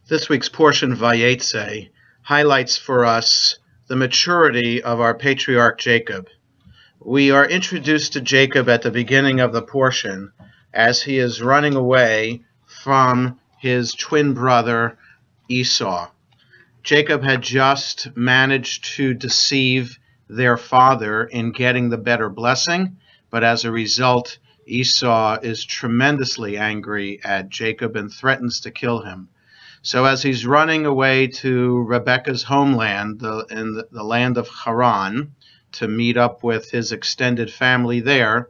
This week's portion, Vayeitzei, highlights for us the maturity of our patriarch Jacob. We are introduced to Jacob at the beginning of the portion as he is running away from his twin brother Esau. Jacob had just managed to deceive their father in getting the better blessing, but as a result, Esau is tremendously angry at Jacob and threatens to kill him. So as he's running away to Rebekah's homeland, in the land of Haran, to meet up with his extended family there,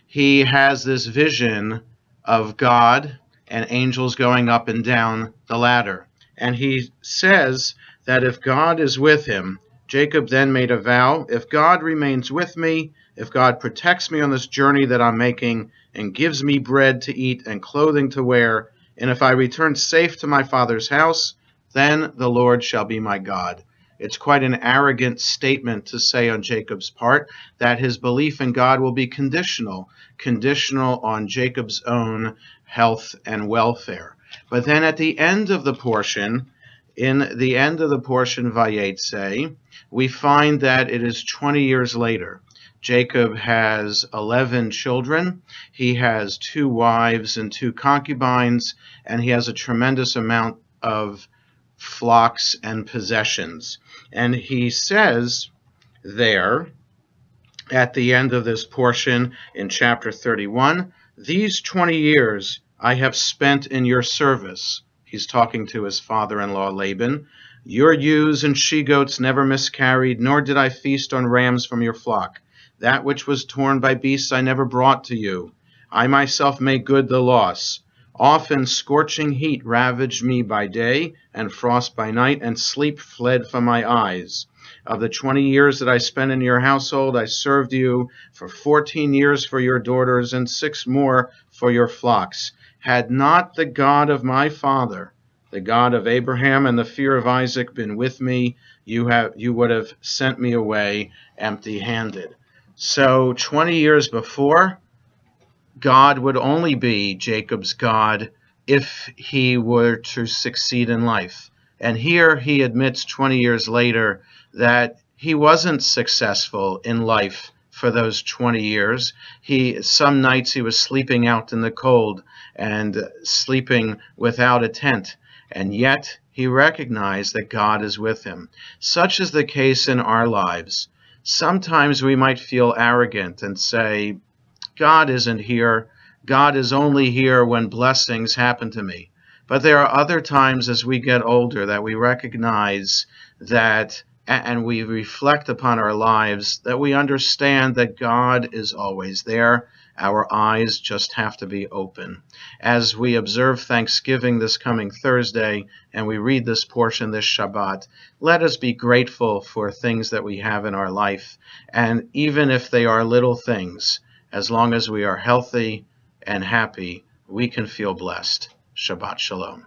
he has this vision of God and angels going up and down the ladder. And he says that if God is with him, Jacob then made a vow, if God remains with me, if God protects me on this journey that I'm making and gives me bread to eat and clothing to wear, and if I return safe to my father's house, then the Lord shall be my God. It's quite an arrogant statement to say on Jacob's part that his belief in God will be conditional on Jacob's own health and welfare. But then at the end of the portion, Vayeitzei, we find that it is 20 years later. Jacob has 11 children. He has 2 wives and 2 concubines, and he has a tremendous amount of flocks and possessions. And he says there, at the end of this portion in chapter 31, these 20 years I have spent in your service. He's talking to his father-in-law Laban. Your ewes and she-goats never miscarried, nor did I feast on rams from your flock. That which was torn by beasts I never brought to you. I myself made good the loss. Often scorching heat ravaged me by day, and frost by night, and sleep fled from my eyes. Of the 20 years that I spent in your household, I served you for 14 years for your daughters, and 6 more for your flocks. Had not the God of my father, the God of Abraham and the fear of Isaac, been with me, you would have sent me away empty-handed. So 20 years before, God would only be Jacob's God if he were to succeed in life. And here he admits 20 years later that he wasn't successful in life for those 20 years. Some nights he was sleeping out in the cold and sleeping without a tent. And yet he recognized that God is with him. Such is the case in our lives. Sometimes we might feel arrogant and say, God isn't here. God is only here when blessings happen to me. But there are other times as we get older that we recognize that, and we reflect upon our lives, that we understand that God is always there. Our eyes just have to be open. As we observe Thanksgiving this coming Thursday, and we read this portion this Shabbat, let us be grateful for things that we have in our life. And even if they are little things, as long as we are healthy and happy, we can feel blessed. Shabbat Shalom.